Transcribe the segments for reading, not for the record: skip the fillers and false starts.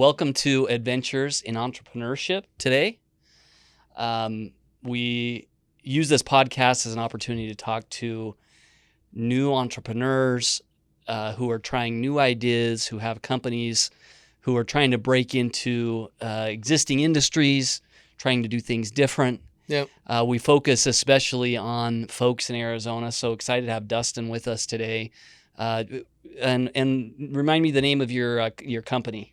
Welcome to Adventures in Entrepreneurship today. We use this podcast as an opportunity to talk to new entrepreneurs who are trying new ideas, who have companies, who are trying to break into existing industries, trying to do things different. Yep. We focus especially on folks in Arizona, so excited to have Dustin with us today. And remind me the name of your company.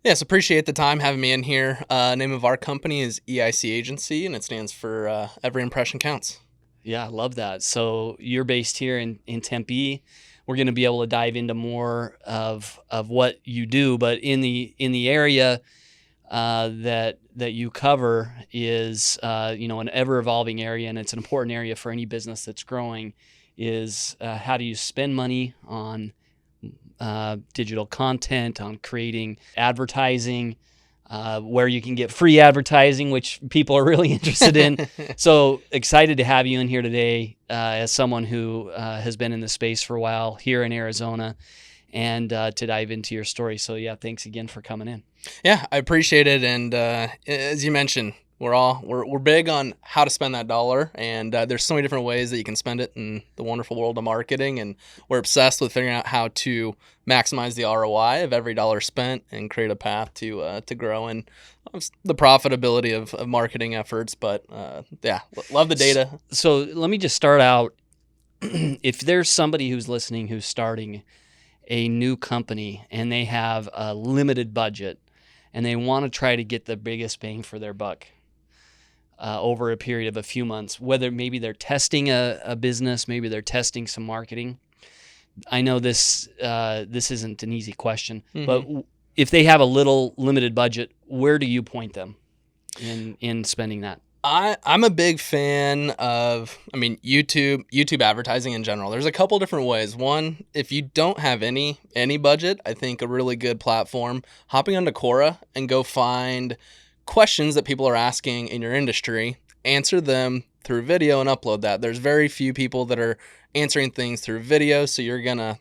Yes, appreciate the time having me in here. Name of our company is EIC Agency, and it stands for Every Impression Counts. Yeah, I love that. So you're based here in Tempe. We're going to be able to dive into more of what you do, but in the area that you cover is an ever evolving area, and it's an important area for any business that's growing. Is how do you spend money on digital content, on creating advertising, where you can get free advertising, which people are really interested in. So excited to have you in here today as someone who has been in the space for a while here in Arizona, and to dive into your story. So yeah, thanks again for coming in. Yeah, I appreciate it. And as you mentioned, we're big on how to spend that dollar, and there's so many different ways that you can spend it in the wonderful world of marketing, and we're obsessed with figuring out how to maximize the ROI of every dollar spent and create a path to grow and the profitability of marketing efforts. But yeah, love the data. So let me just start out. If there's somebody who's listening who's starting a new company and they have a limited budget and they want to try to get the biggest bang for their buck over a period of a few months, whether maybe they're testing a business, maybe they're testing some marketing. I know this isn't an easy question, but if they have a little limited budget, where do you point them in spending that? I'm a big fan of, YouTube advertising in general. There's a couple different ways. One, if you don't have any budget, I think a really good platform, hopping onto Quora and go find questions that people are asking in your industry, answer them through video and upload that. There's very few people that are answering things through video, so you're gonna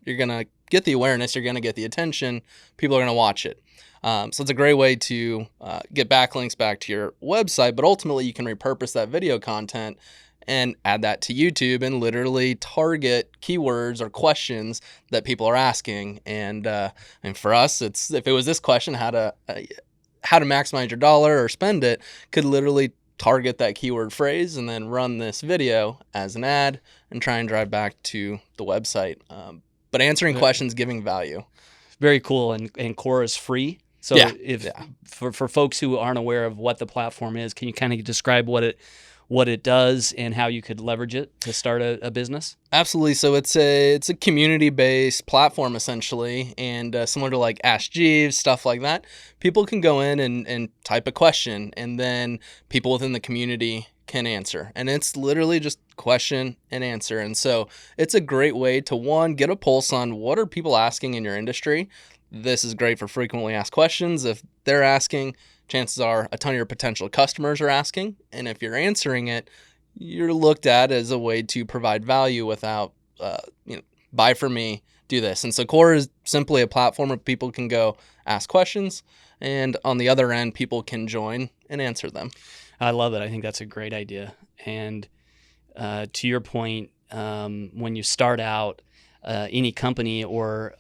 get the awareness, you're gonna get the attention, people are gonna watch it. So it's a great way to get backlinks back to your website, but ultimately you can repurpose that video content and add that to YouTube and literally target keywords or questions that people are asking. And for us, it's, if it was this question, how to maximize your dollar or spend it, could literally target that keyword phrase and then run this video as an ad and try and drive back to the website. But answering questions, giving value. Very cool. And Quora is free. So for folks who aren't aware of what the platform is, can you kind of describe what it does and how you could leverage it to start a business? Absolutely. So it's a community-based platform essentially, and similar to like Ask Jeeves, stuff like that. People can go in and type a question, and then people within the community can answer. And it's literally just question and answer. And so it's a great way to, one, get a pulse on what are people asking in your industry. This is great for frequently asked questions. If they're asking, chances are a ton of your potential customers are asking. And if you're answering it, you're looked at as a way to provide value without, buy from me, do this. And so Quora is simply a platform where people can go ask questions, and on the other end, people can join and answer them. I love it. I think that's a great idea. And to your point, when you start out any company or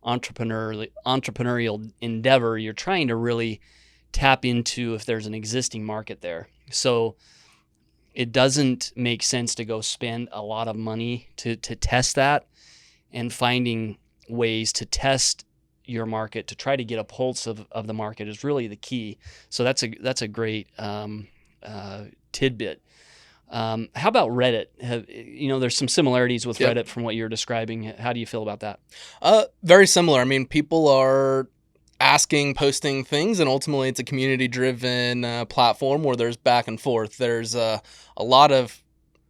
entrepreneurial endeavor, you're trying to really tap into if there's an existing market there. So it doesn't make sense to go spend a lot of money to test that, and finding ways to test your market to try to get a pulse of the market is really the key. So that's a great tidbit. How about Reddit? There's some similarities with Reddit from what you're describing. How do you feel about that? Very similar. People are asking, posting things, and ultimately it's a community-driven platform where there's back and forth. There's a lot of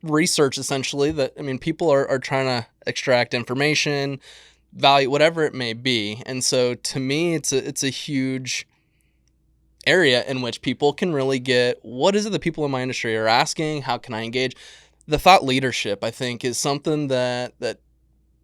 research, essentially, that, people are trying to extract information, value, whatever it may be. And so to me, it's a huge area in which people can really get, what is it that people in my industry are asking? How can I engage? The thought leadership, I think, is something that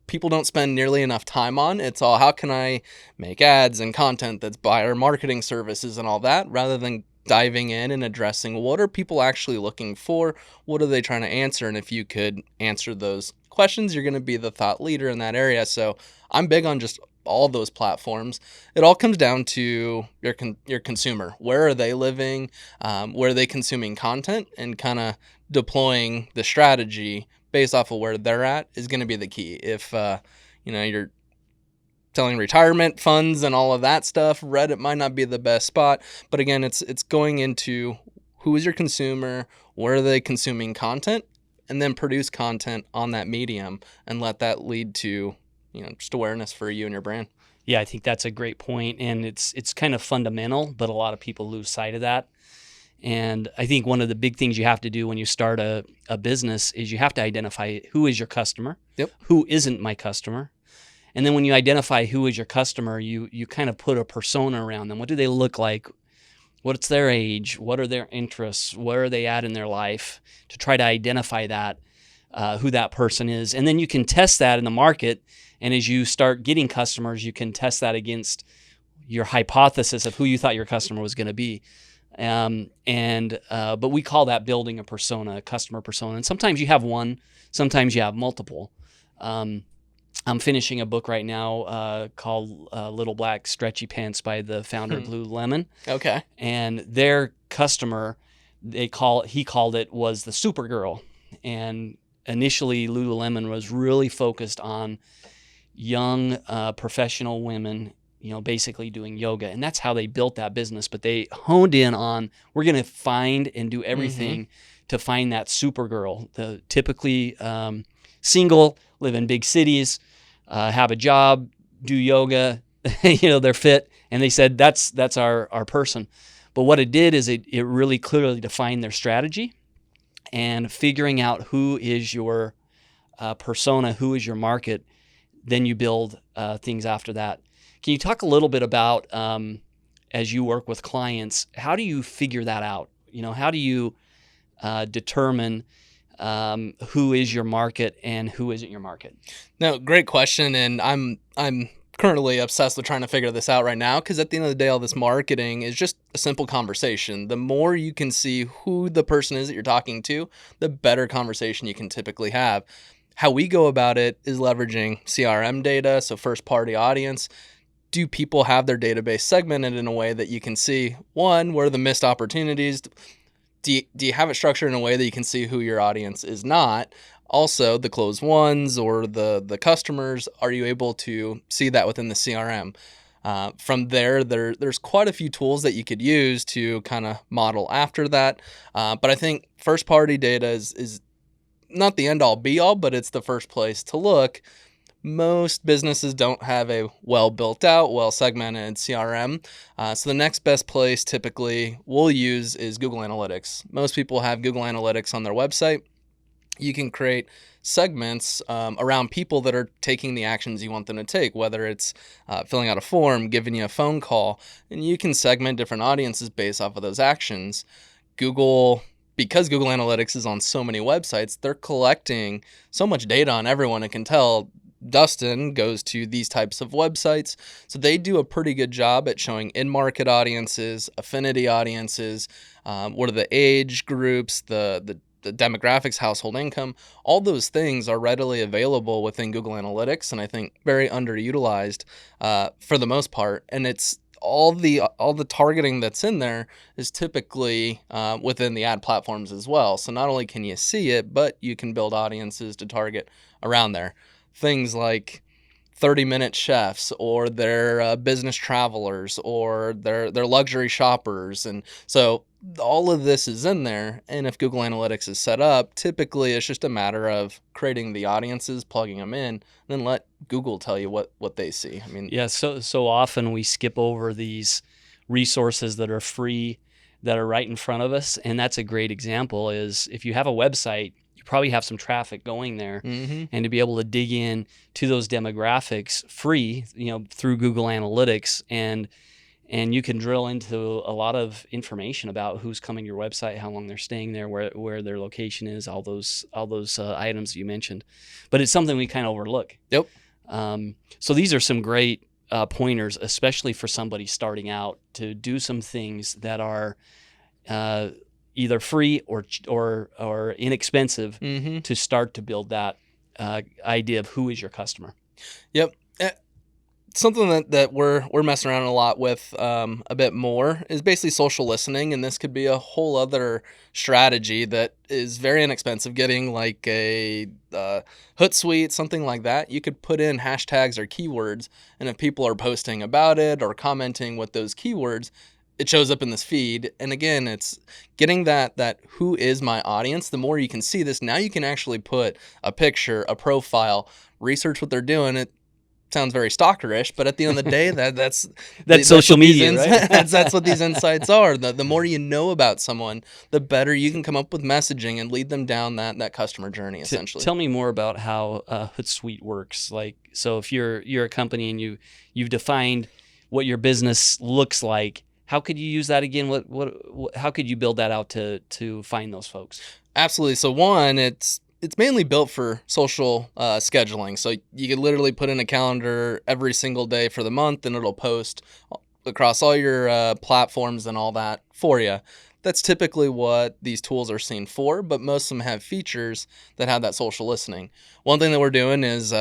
people don't spend nearly enough time on. It's all, how can I make ads and content that's buyer marketing services and all that, rather than diving in and addressing what are people actually looking for, what are they trying to answer, and if you could answer those questions, you're going to be the thought leader in that area. So I'm big on just all those platforms. It all comes down to your consumer. Where are they living? Where are they consuming content? And kind of deploying the strategy based off of where they're at is going to be the key. If you're selling retirement funds and all of that stuff, Reddit might not be the best spot. But again, it's going into who is your consumer, where are they consuming content, and then produce content on that medium and let that lead to just awareness for you and your brand. Yeah, I think that's a great point, and it's kind of fundamental, but a lot of people lose sight of that. And I think one of the big things you have to do when you start a business is you have to identify who is your customer, Yep. who isn't my customer. And then when you identify who is your customer, you kind of put a persona around them. What do they look like? What's their age? What are their interests? Where are they at in their life? To try to identify that, who that person is. And then you can test that in the market. And as you start getting customers, you can test that against your hypothesis of who you thought your customer was going to be. But we call that building a persona, a customer persona. And sometimes you have one, sometimes you have multiple. I'm finishing a book right now called Little Black Stretchy Pants by the founder of Lululemon. Okay. And their customer, he called it was the Supergirl. And initially Lululemon was really focused on young professional women, basically doing yoga. And that's how they built that business. But they honed in on, we're going to find and do everything to find that Supergirl, the typically single, live in big cities, have a job, do yoga, they're fit. And they said, that's our person. But what it did is it really clearly defined their strategy, and figuring out who is your persona, who is your market. Then you build things after that. Can you talk a little bit about, as you work with clients, how do you figure that out? How do you determine who is your market and who isn't your market? No, great question. And I'm currently obsessed with trying to figure this out right now, because at the end of the day, all this marketing is just a simple conversation. The more you can see who the person is that you're talking to, the better conversation you can typically have. How we go about it is leveraging CRM data, so first-party audience. Do people have their database segmented in a way that you can see, one, where are the missed opportunities? Do you have it structured in a way that you can see who your audience is not? Also, the closed ones or the customers, are you able to see that within the CRM? From there's quite a few tools that you could use to kind of model after that. But I think first-party data is not the end-all be-all, but it's the first place to look. Most businesses don't have a well-built-out, well-segmented CRM. So the next best place typically we'll use is Google Analytics. Most people have Google Analytics on their website. You can create segments around people that are taking the actions you want them to take, whether it's filling out a form, giving you a phone call, and you can segment different audiences based off of those actions. Because Google Analytics is on so many websites, they're collecting so much data on everyone. It can tell Dustin goes to these types of websites. So they do a pretty good job at showing in-market audiences, affinity audiences, what are the age groups, the demographics, household income. All those things are readily available within Google Analytics, and I think very underutilized for the most part. And it's all the targeting that's in there is typically within the ad platforms as well. So not only can you see it, but you can build audiences to target around there. Things like 30-minute chefs, or their business travelers, or their luxury shoppers. And so all of this is in there. And if Google Analytics is set up, typically it's just a matter of creating the audiences, plugging them in, and then let Google tell you what they see. I mean, yeah, so often we skip over these resources that are free, that are right in front of us. And that's a great example. Is if you have a website, you probably have some traffic going there, and to be able to dig in to those demographics free, through Google Analytics, and and you can drill into a lot of information about who's coming to your website, how long they're staying there, where their location is, all those items you mentioned. But it's something we kind of overlook. Yep. So these are some great pointers, especially for somebody starting out, to do some things that are either free or inexpensive to start to build that idea of who is your customer. Yep. Something that we're messing around a lot with a bit more is basically social listening, and this could be a whole other strategy that is very inexpensive. Getting like a Hootsuite, something like that, you could put in hashtags or keywords, and if people are posting about it or commenting with those keywords, it shows up in this feed. And again, it's getting that who is my audience. The more you can see this, now you can actually put a picture, a profile, research what they're doing. It sounds very stalkerish, but at the end of the day, that's social media, right? that's what these insights are. The more you know about someone, the better you can come up with messaging and lead them down that customer journey, essentially. Tell me more about how Hootsuite works. Like, so if you're a company and you've defined what your business looks like, how could you use that again? How could you build that out to find those folks? Absolutely. So one, it's mainly built for social scheduling. So you could literally put in a calendar every single day for the month, and it'll post across all your platforms and all that for you. That's typically what these tools are seen for, but most of them have features that have that social listening. One thing that we're doing is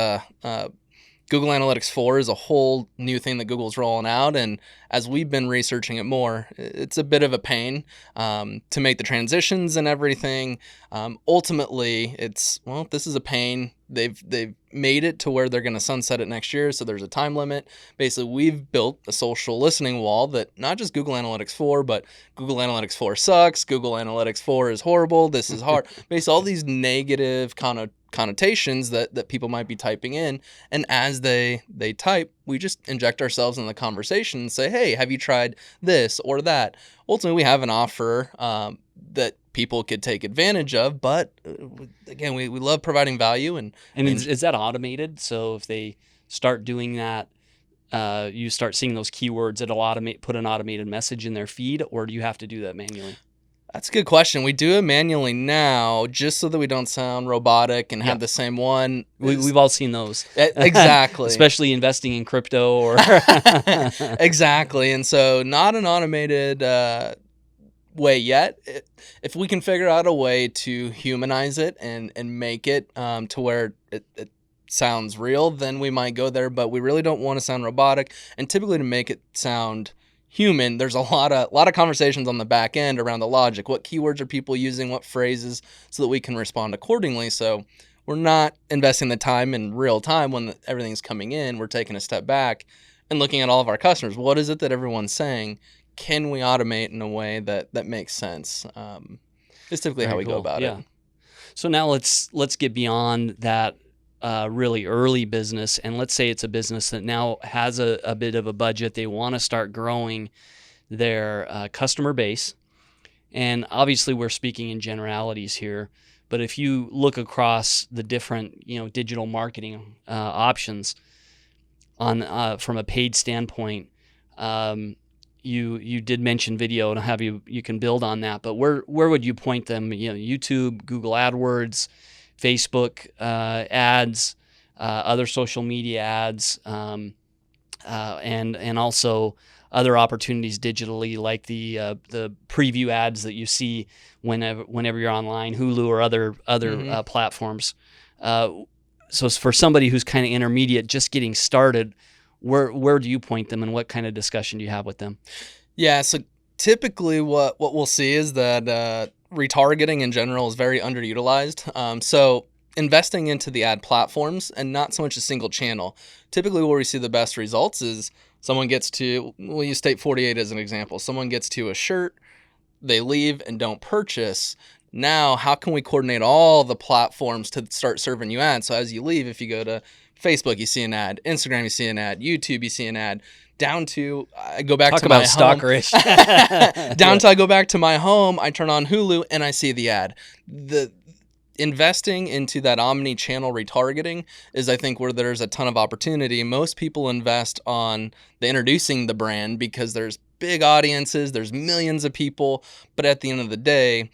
Google Analytics 4 is a whole new thing that Google's rolling out, and as we've been researching it more, it's a bit of a pain to make the transitions and everything. Ultimately, this is a pain. They've made it to where they're going to sunset it next year, so there's a time limit. Basically, we've built a social listening wall that not just Google Analytics 4, but Google Analytics 4 sucks, Google Analytics 4 is horrible, this is hard. Basically, all these negative connotations that people might be typing in, and as they type, we just inject ourselves in the conversation and say, hey, have you tried this or that? Ultimately, we have an offer that people could take advantage of, but again, we love providing value. And is that automated? So if they start doing that, you start seeing those keywords, it'll put an automated message in their feed, or do you have to do that manually? That's a good question. We do it manually now, just so that we don't sound robotic and have the same one. We've all seen those. Exactly. Especially investing in crypto or Exactly. And so not an automated way yet. If we can figure out a way to humanize it and make it to where it sounds real, then we might go there. But we really don't want to sound robotic. And typically to make it sound human, there's a lot of conversations on the back end around the logic. What keywords are people using? What phrases, so that we can respond accordingly. So we're not investing the time in real time when everything's coming in. We're taking a step back and looking at all of our customers. What is it that everyone's saying? Can we automate in a way that makes sense? It's typically how we go about it. So now let's get beyond that really early business, and let's say it's a business that now has a bit of a budget. They want to start growing their customer base, and obviously we're speaking in generalities here, but if you look across the different digital marketing options on from a paid standpoint, you did mention video, and have you can build on that, but where would you point them? YouTube, Google AdWords, Facebook ads, other social media ads, and also other opportunities digitally, like the preview ads that you see whenever you're online, Hulu or other platforms. So for somebody who's kind of intermediate, just getting started, where do you point them, and what kind of discussion do you have with them? Yeah, so typically what we'll see is that retargeting in general is very underutilized. So investing into the ad platforms and not so much a single channel. Typically where we see the best results is someone gets to, we'll use State 48 as an example. Someone gets to a shirt, they leave and don't purchase. Now, how can we coordinate all the platforms to start serving you ads? So as you leave, if you go to Facebook, you see an ad. Instagram, you see an ad. YouTube, you see an ad. Down to I go back to my home. Talk about stalkerish. To I go back to my home, I turn on Hulu and I see the ad. investing into that omni-channel retargeting is, I think, where there's a ton of opportunity. Most people invest on the introducing the brand because there's big audiences, there's millions of people, but at the end of the day,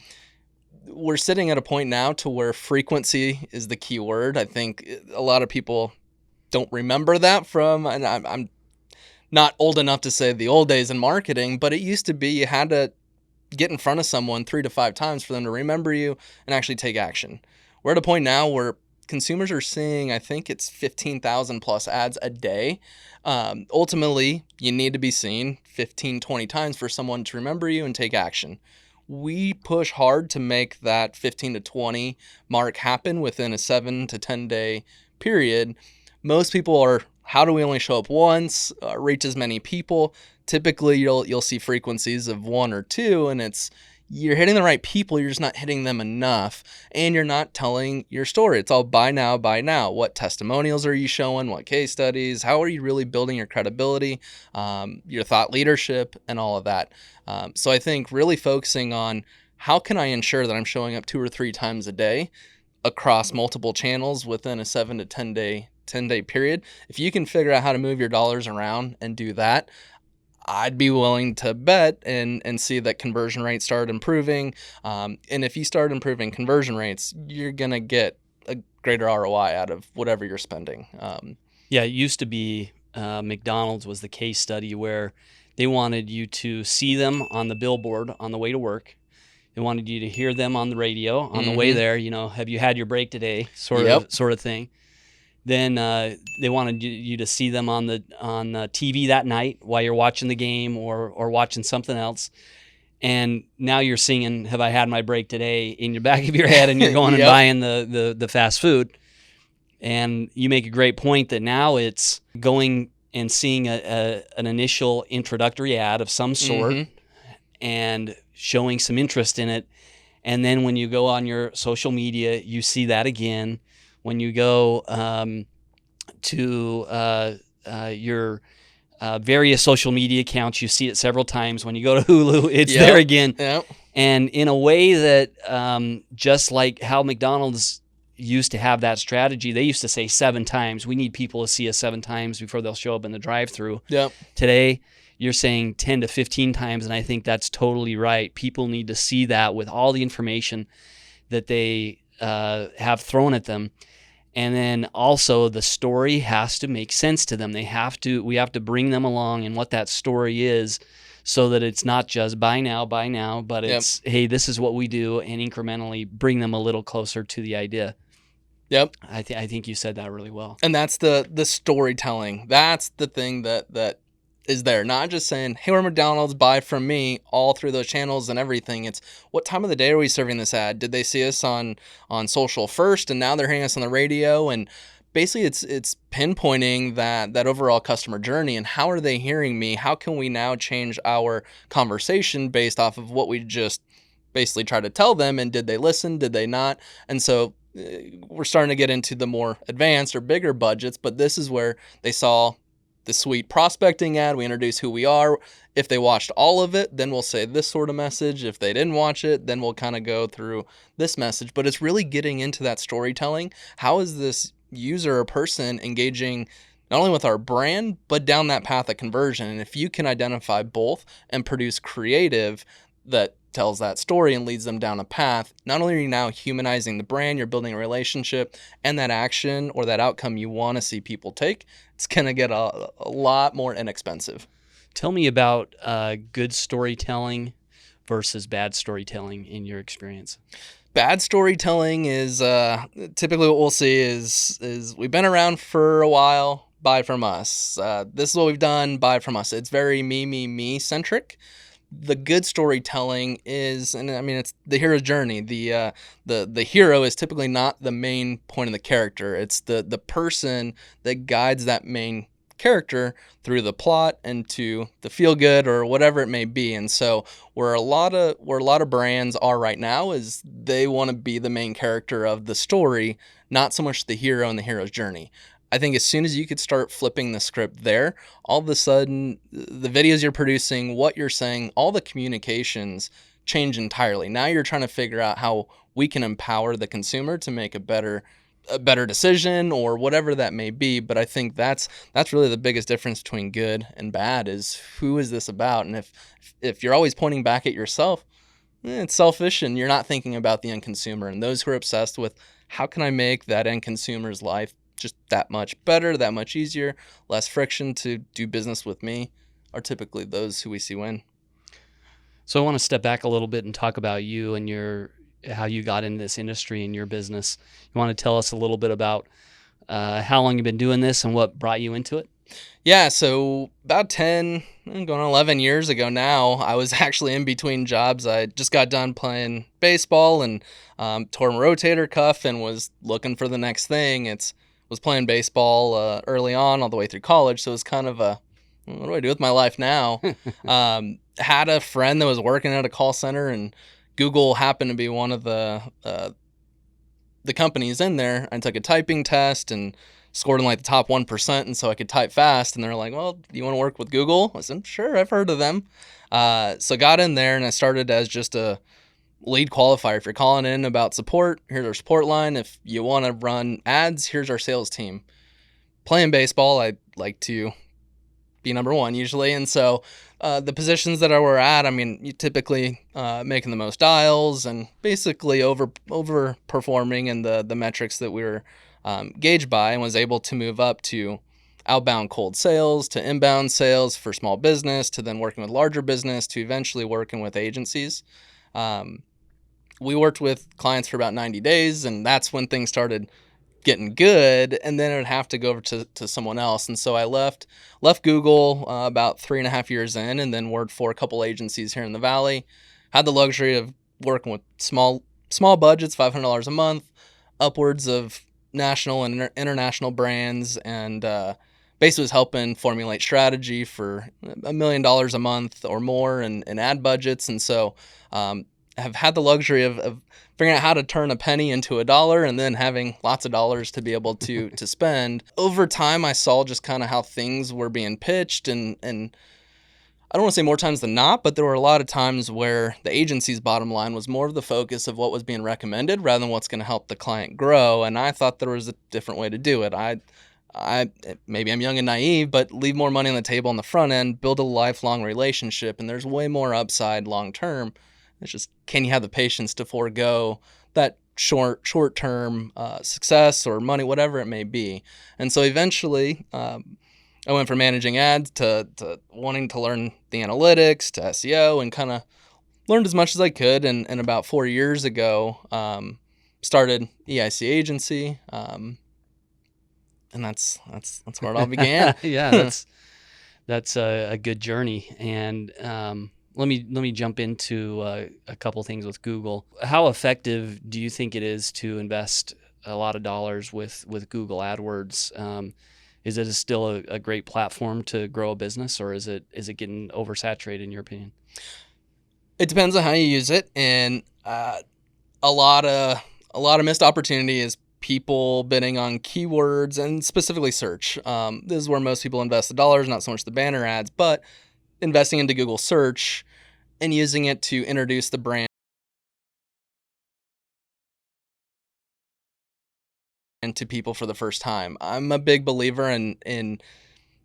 we're sitting at a point now to where frequency is the key word. I think a lot of people don't remember that from, and I'm not old enough to say the old days in marketing, but it used to be you had to get in front of someone 3 to 5 times for them to remember you and actually take action. We're at a point now where consumers are seeing, I think it's 15,000 plus ads a day. Ultimately, you need to be seen 15, 20 times for someone to remember you and take action. We push hard to make that 15 to 20 mark happen within a 7 to 10 day period. Most people are, how do we only show up once, reach as many people? Typically, you'll see frequencies of 1 or 2, and you're hitting the right people, you're just not hitting them enough, and you're not telling your story. It's all buy now, buy now. What testimonials are you showing? What case studies? How are you really building your credibility, your thought leadership, and all of that? So I think really focusing on how can I ensure that I'm showing up 2 or 3 times a day across multiple channels within a 7 to 10 day period. If you can figure out how to move your dollars around and do that, I'd be willing to bet and see that conversion rates start improving. And if you start improving conversion rates, you're going to get a greater ROI out of whatever you're spending. Yeah, it used to be McDonald's was the case study where they wanted you to see them on the billboard on the way to work. They wanted you to hear them on the radio on the way there. Have you had your break today? Sort of thing. Then they wanted you to see them on TV that night while you're watching the game or watching something else. And now you're singing "Have I Had My Break Today" in your back of your head, and you're going and buying the fast food. And you make a great point that now it's going and seeing an initial introductory ad of some sort and showing some interest in it. And then when you go on your social media, you see that again. When you go to your various social media accounts, you see it several times. When you go to Hulu, it's there again. Yep. And in a way that just like how McDonald's used to have that strategy, they used to say 7 times. We need people to see us 7 times before they'll show up in the drive-thru. Yep. Today, you're saying 10 to 15 times, and I think that's totally right. People need to see that with all the information that they have thrown at them. And then also the story has to make sense to them. We have to bring them along in what that story is so that it's not just buy now, but it's, hey, this is what we do, and incrementally bring them a little closer to the idea. Yep. I think you said that really well. And that's the storytelling. That's the thing that is there. Not just saying, hey, we're McDonald's, buy from me, all through those channels and everything. It's what time of the day are we serving this ad? Did they see us on social first and now they're hearing us on the radio? And basically it's pinpointing that overall customer journey and how are they hearing me? How can we now change our conversation based off of what we just basically tried to tell them? And did they listen? Did they not? And so we're starting to get into the more advanced or bigger budgets, but this is where they saw the sweet prospecting ad. We introduce who we are. If they watched all of it, then we'll say this sort of message. If they didn't watch it, then we'll kind of go through this message. But it's really getting into that storytelling. How is this user or person engaging not only with our brand, but down that path of conversion? And if you can identify both and produce creative that tells that story and leads them down a path, not only are you now humanizing the brand, you're building a relationship, and that action or that outcome you want to see people take, it's going to get a lot more inexpensive. Tell me about good storytelling versus bad storytelling in your experience. Bad storytelling is typically what we'll see is we've been around for a while, buy from us. This is what we've done, buy from us. It's very me centric. The good storytelling is, and I mean, it's the hero's journey. The hero is typically not the main point of the character. It's the person that guides that main character through the plot and to the feel good or whatever it may be. And so where a lot of brands are right now is they want to be the main character of the story, not so much the hero and the hero's journey. I think as soon as you could start flipping the script there, all of a sudden the videos you're producing, what you're saying, all the communications change entirely. Now you're trying to figure out how we can empower the consumer to make a better decision or whatever that may be. But I think that's really the biggest difference between good and bad, is who is this about? And if you're always pointing back at yourself, it's selfish, and you're not thinking about the end consumer. And those who are obsessed with how can I make that end consumer's life just that much better, that much easier, less friction to do business with me, are typically those who we see win. So I want to step back a little bit and talk about you and how you got into this industry and your business. You want to tell us a little bit about how long you've been doing this and what brought you into it? Yeah, so about 10, going on 11 years ago now, I was actually in between jobs. I just got done playing baseball and tore my rotator cuff and was looking for the next thing. Was playing baseball early on all the way through college, so it was kind of what do I do with my life now? Had a friend that was working at a call center, and Google happened to be one of the companies in there. I took a typing test and scored in like the top 1%, and so I could type fast. And they're like, well, do you want to work with Google? I said, sure, I've heard of them. So got in there, and I started as just a lead qualifier. If you're calling in about support, here's our support line. If you want to run ads, here's our sales team. Playing baseball, I like to be number one usually. And so the positions that I were at, I mean, you typically making the most dials and basically overperforming in the metrics that we were gauged by, and was able to move up to outbound cold sales, to inbound sales for small business, to then working with larger business, to eventually working with agencies. We worked with clients for about 90 days, and that's when things started getting good, and then it would have to go over to someone else. And so I left Google about 3.5 years in, and then worked for a couple agencies here in the Valley. Had the luxury of working with small budgets, $500 a month, upwards of national and international brands, and basically was helping formulate strategy for $1 million a month or more in ad budgets. And so have had the luxury of figuring out how to turn a penny into a dollar, and then having lots of dollars to be able to spend. Over time, I saw just kind of how things were being pitched, and I don't want to say more times than not, but there were a lot of times where the agency's bottom line was more of the focus of what was being recommended rather than what's going to help the client grow. And I thought there was a different way to do it. I maybe I'm young and naive, but leave more money on the table on the front end, build a lifelong relationship, and there's way more upside long term. It's just, can you have the patience to forego that short-term success or money, whatever it may be? And so eventually, I went from managing ads to wanting to learn the analytics, to SEO, and kind of learned as much as I could. And about 4 years ago, started EIC Agency, and that's where it all began. Yeah, that's a good journey. And let me jump into a couple things with Google. How effective do you think it is to invest a lot of dollars with Google AdWords? Is it still a great platform to grow a business, or is it getting oversaturated in your opinion? It depends on how you use it, and a lot of missed opportunity is people bidding on keywords and specifically search. This is where most people invest the dollars, not so much the banner ads, but investing into Google search and using it to introduce the brand to people for the first time. I'm a big believer in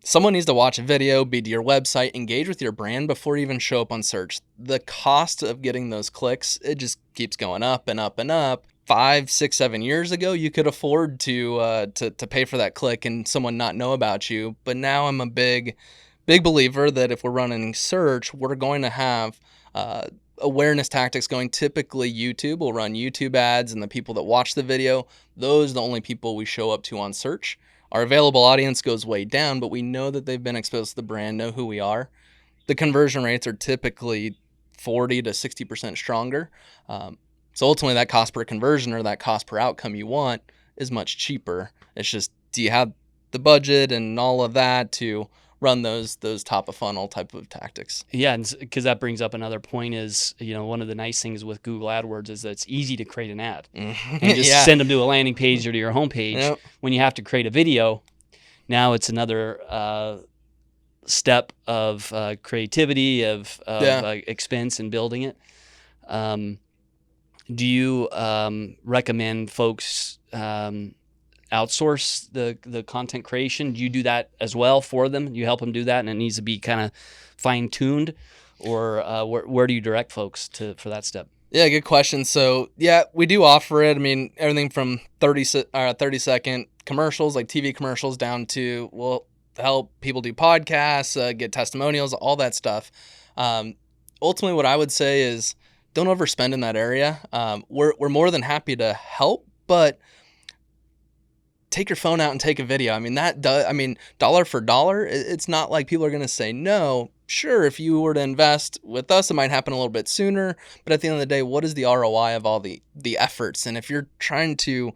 someone needs to watch a video, be to your website, engage with your brand before you even show up on search. The cost of getting those clicks, it just keeps going up and up and up. 5, 6, 7 years ago, you could afford to pay for that click and someone not know about you. But now I'm a big believer that if we're running search, we're going to have awareness tactics going. Typically, YouTube will run YouTube ads, and the people that watch the video, those are the only people we show up to on search. Our available audience goes way down, but we know that they've been exposed to the brand, know who we are. The conversion rates are typically 40 to 60% stronger. So ultimately, that cost per conversion, or that cost per outcome you want, is much cheaper. It's just, do you have the budget and all of that to run those top of funnel type of tactics? Yeah, because that brings up another point is, one of the nice things with Google AdWords is that it's easy to create an ad and just send them to a landing page or to your homepage. Yep. When you have to create a video, now it's another step of creativity, of expense in building it. Do you recommend folks outsource the content creation? Do you do that as well for them? You help them do that, and it needs to be kind of fine tuned, or where do you direct folks for that step? Yeah, good question. So yeah, we do offer it. I mean, everything from 30-second commercials, like TV commercials, down to we'll help people do podcasts, get testimonials, all that stuff. Ultimately, what I would say is don't overspend in that area. We're more than happy to help, but take your phone out and take a video. I mean, dollar for dollar, it's not like people are going to say no. Sure, if you were to invest with us, it might happen a little bit sooner. But at the end of the day, what is the ROI of all the efforts? And if you're trying to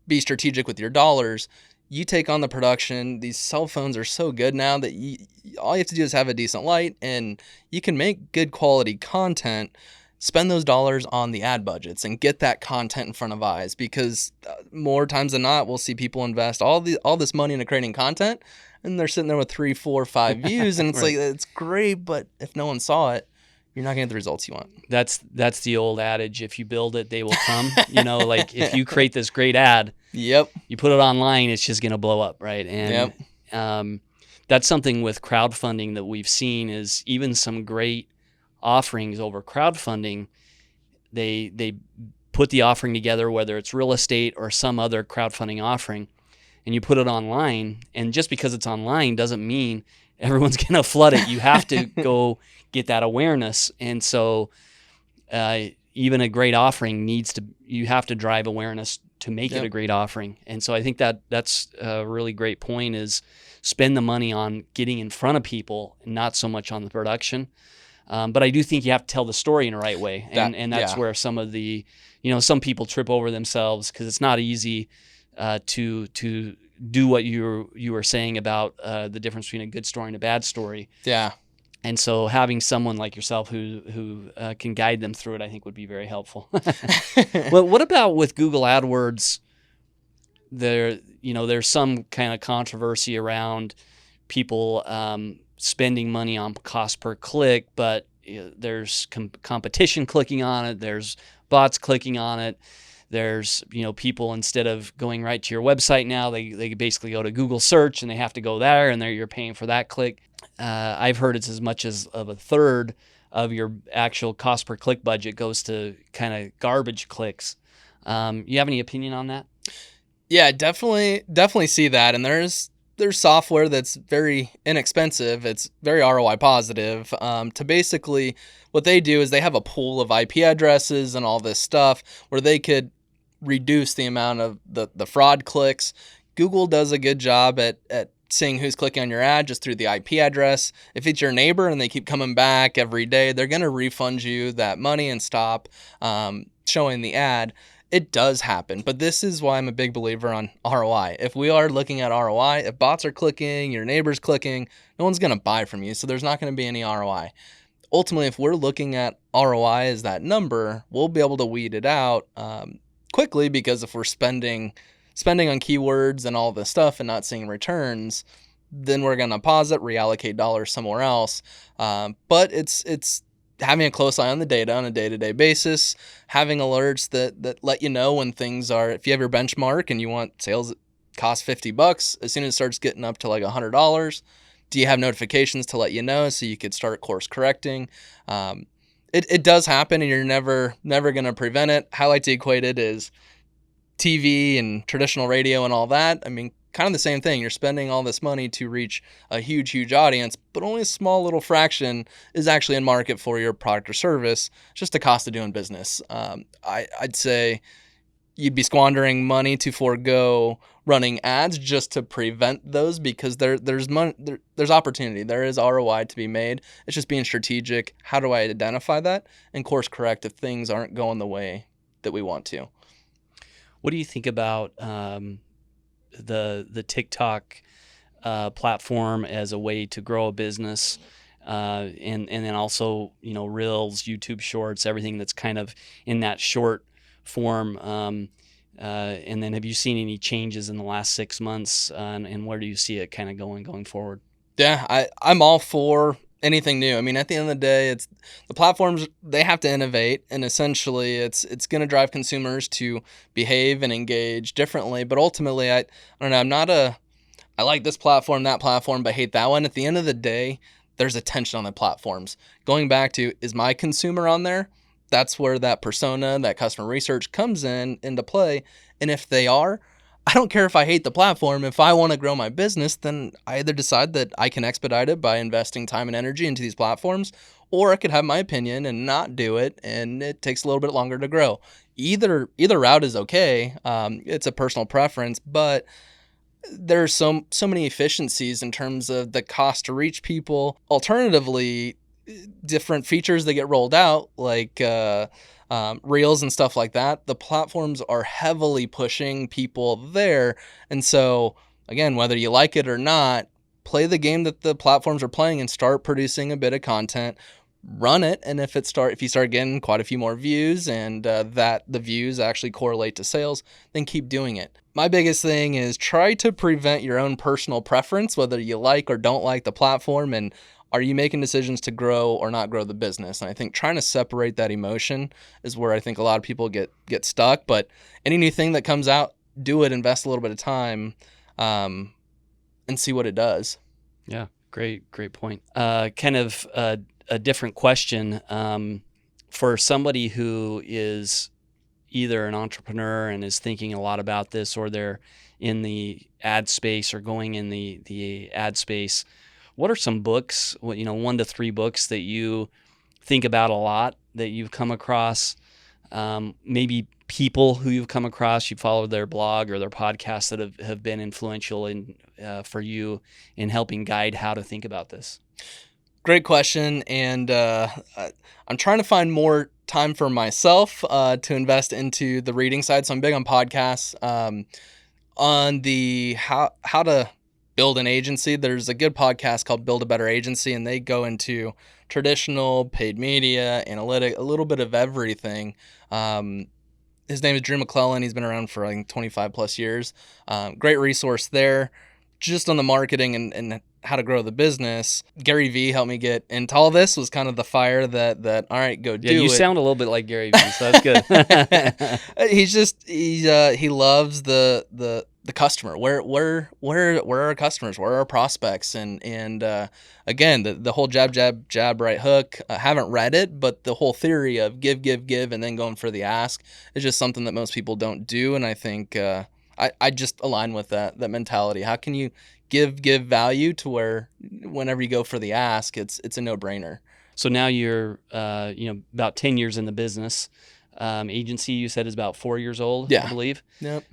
be strategic with your dollars, you take on the production. These cell phones are so good now that all you have to do is have a decent light, and you can make good quality content. Spend those dollars on the ad budgets and get that content in front of eyes, because more times than not, we'll see people invest all this money into creating content, and they're sitting there with 3, 4, 5 views, and it's Right. like, it's great, but if no one saw it, you're not getting the results you want. That's the old adage: if you build it, they will come. Like if you create this great ad, Yep. you put it online, it's just going to blow up, right? And that's something with crowdfunding that we've seen is even some great offerings over crowdfunding. They put the offering together, whether it's real estate or some other crowdfunding offering, and you put it online. And just because it's online doesn't mean everyone's going to flood it. You have to go get that awareness. And so even a great offering you have to drive awareness to make it a great offering. And so I think that's a really great point, is spend the money on getting in front of people and not so much on the production. But I do think you have to tell the story in the right way. And that's where some of the, some people trip over themselves, because it's not easy to do what you were saying about the difference between a good story and a bad story. Yeah. And so having someone like yourself who can guide them through it, I think would be very helpful. Well, what about with Google AdWords? There's some kind of controversy around people spending money on cost per click, but there's competition clicking on it. There's bots clicking on it. There's, people, instead of going right to your website now, they basically go to Google search, and they have to go there, and you're paying for that click. I've heard it's as much as of a third of your actual cost per click budget goes to kind of garbage clicks. You have any opinion on that? Yeah, definitely see that. And there's software that's very inexpensive. It's very ROI positive. To basically, what they do is they have a pool of IP addresses and all this stuff where they could reduce the amount of the fraud clicks. Google does a good job at seeing who's clicking on your ad just through the IP address. If it's your neighbor and they keep coming back every day, they're going to refund you that money and stop showing the ad. It does happen, but this is why I'm a big believer on ROI. If we are looking at ROI, if bots are clicking, your neighbor's clicking, no one's going to buy from you, so there's not going to be any ROI. Ultimately, if we're looking at ROI as that number, we'll be able to weed it out quickly, because if we're spending on keywords and all this stuff and not seeing returns, then we're going to pause it, reallocate dollars somewhere else. But it's having a close eye on the data on a day-to-day basis, having alerts that let you know when things are, if you have your benchmark and you want sales that cost $50, as soon as it starts getting up to like $100, do you have notifications to let you know so you could start course correcting? It does happen, and you're never going to prevent it. How I like to equate it is TV and traditional radio and all that. I mean, kind of the same thing. You're spending all this money to reach a huge audience, but only a small little fraction is actually in market for your product or service. It's just the cost of doing business. I'd say you'd be squandering money to forego running ads just to prevent those, because there's opportunity. There is ROI to be made. It's just being strategic. How do I identify that and course correct if things aren't going the way that we want to? What do you think about the TikTok platform as a way to grow a business, and then also Reels, YouTube Shorts, everything that's kind of in that short form, and then have you seen any changes in the last 6 months, and where do you see it kind of going forward? Yeah, I'm all for anything new. I mean, at the end of the day, it's the platforms, they have to innovate, and essentially it's going to drive consumers to behave and engage differently. But ultimately, I don't know, I'm not a I like this platform, that platform, but hate that one. At the end of the day, there's a tension on the platforms. Going back to, is my consumer on there? That's where that persona, that customer research comes into play. And if they are, I don't care if I hate the platform. If I want to grow my business, then I either decide that I can expedite it by investing time and energy into these platforms, or I could have my opinion and not do it, and it takes a little bit longer to grow. Either route is okay. It's a personal preference, but there's so many efficiencies in terms of the cost to reach people. Alternatively, different features that get rolled out, like reels and stuff like that, the platforms are heavily pushing people there. And so, again, whether you like it or not, play the game that the platforms are playing and start producing a bit of content. Run it, and if you start getting quite a few more views, and that the views actually correlate to sales, then keep doing it. My biggest thing is try to prevent your own personal preference, whether you like or don't like the platform, and are you making decisions to grow or not grow the business. And I think trying to separate that emotion is where I think a lot of people get stuck. But any new thing that comes out, do it, invest a little bit of time, and see what it does. Yeah, great point. Kind of a different question, for somebody who is either an entrepreneur and is thinking a lot about this, or they're in the ad space or going in the ad space. What are some books, 1 to 3 books that you think about a lot, that you've come across? Maybe people who you've come across, you followed their blog or their podcast that have been influential for you in helping guide how to think about this. Great question, and I'm trying to find more time for myself to invest into the reading side. So I'm big on podcasts. On the how to build an agency, there's a good podcast called Build a Better Agency, and they go into traditional paid media, analytic, a little bit of everything. His name is Drew McClellan. He's been around for, I think, 25 plus years. Great resource there, just on the marketing and how to grow the business. Gary Vee helped me get into all this, was kind of the fire that all right, go do it. Yeah, you sound a little bit like Gary Vee, so that's good. He loves the customer. Where are our customers? Where are our prospects? And again, the whole jab, right hook. I haven't read it, but the whole theory of give, and then going for the ask is just something that most people don't do. And I think I just align with that mentality. How can you give value to where whenever you go for the ask, it's a no-brainer. So now you're about 10 years in the business. Agency, you said, is about 4 years old, yeah. I believe. Yep.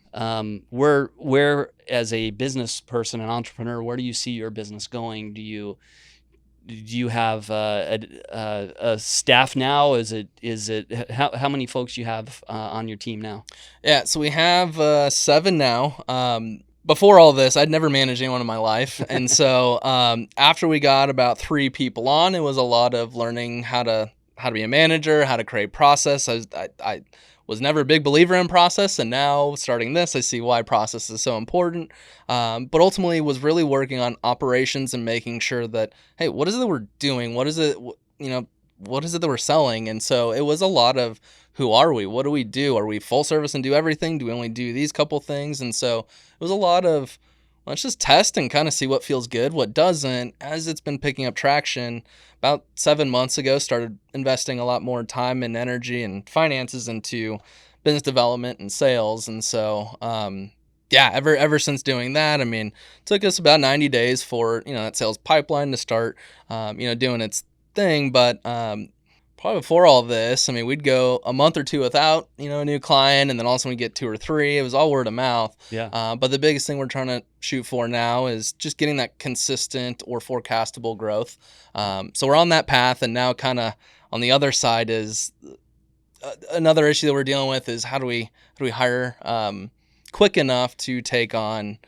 Where as a business person, an entrepreneur, where do you see your business going? Do you have a staff now? Is it how many folks you have on your team now? Yeah, so we have 7 now. Before all this, I'd never managed anyone in my life. And so after we got about 3 people on, it was a lot of learning how to be a manager, how to create process. I was never a big believer in process, and now starting this, I see why process is so important. But ultimately was really working on operations and making sure that, hey, what is it that we're doing? What is it that we're selling? And so it was a lot of, who are we? What do we do? Are we full service and do everything? Do we only do these couple things? And so it was a lot of, let's just test and kind of see what feels good, what doesn't. As it's been picking up traction, about 7 months ago, started investing a lot more time and energy and finances into business development and sales. And so, ever since doing that, I mean, it took us about 90 days for, that sales pipeline to start, doing its thing. But probably before all of this, I mean, we'd go a month or 2 without, a new client, and then also we get 2 or 3. It was all word of mouth. Yeah. But the biggest thing we're trying to shoot for now is just getting that consistent or forecastable growth. So we're on that path, and now kind of on the other side is another issue that we're dealing with is how do we hire quick enough to take on,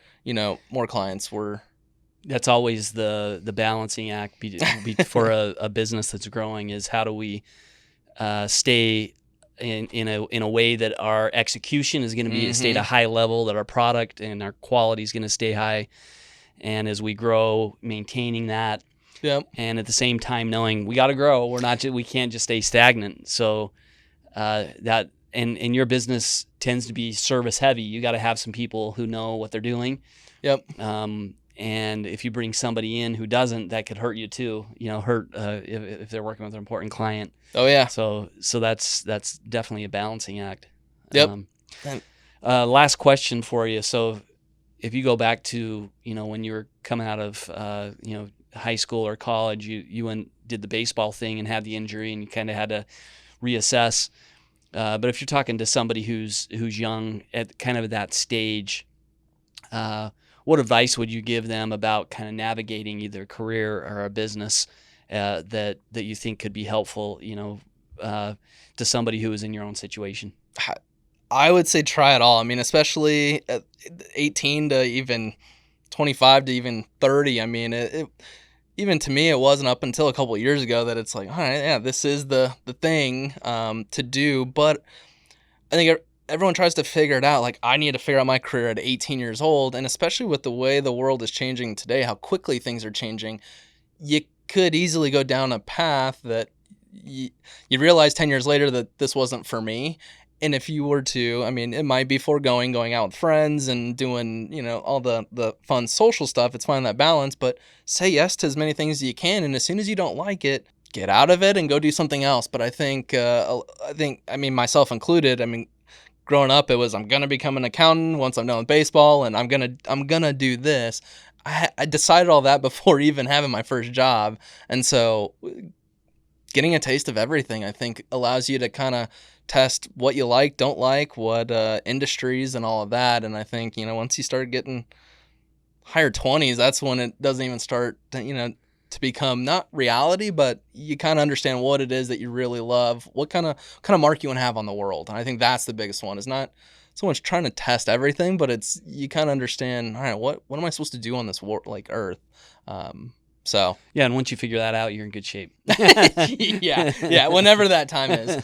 more clients. That's always the balancing act for a business that's growing, is how do we stay in a way that our execution is going to be stay at a high level, that our product and our quality is going to stay high, and as we grow, maintaining that. Yep. and at the same time knowing we got to grow. We can't just stay stagnant. So that and your business tends to be service heavy. You got to have some people who know what they're doing. Yep. And if you bring somebody in who doesn't, that could hurt you too. Hurt if they're working with an important client. Oh yeah. So that's definitely a balancing act. Yep. Last question for you. So if you go back to when you were coming out of high school or college, you went did the baseball thing and had the injury, and you kind of had to reassess. But if you're talking to somebody who's young at kind of that stage, what advice would you give them about kind of navigating either a career or a business that you think could be helpful, to somebody who is in your own situation? I would say try it all. I mean, especially at 18 to even 25 to even 30. I mean, it even to me, it wasn't up until a couple of years ago that it's like, all right, yeah, this is the thing to do. But I think everyone tries to figure it out. Like, I need to figure out my career at 18 years old. And especially with the way the world is changing today, how quickly things are changing, you could easily go down a path that you realize 10 years later that this wasn't for me. And if you were to, I mean, it might be going out with friends and doing, all the fun social stuff. It's finding that balance, but say yes to as many things as you can. And as soon as you don't like it, get out of it and go do something else. But I think, myself included, growing up, it was, I'm going to become an accountant once I'm done with baseball, and I'm going to do this. I decided all that before even having my first job. And so getting a taste of everything, I think, allows you to kind of test what you like, don't like, what industries and all of that. And I think, once you start getting higher 20s, that's when it doesn't even start to become not reality, but you kind of understand what it is that you really love, what kind of mark you want to have on the world. And I think that's the biggest one. Is not so much trying to test everything, but it's you kind of understand, all right, what am I supposed to do on this earth? So yeah, and once you figure that out, you're in good shape. yeah, whenever that time is.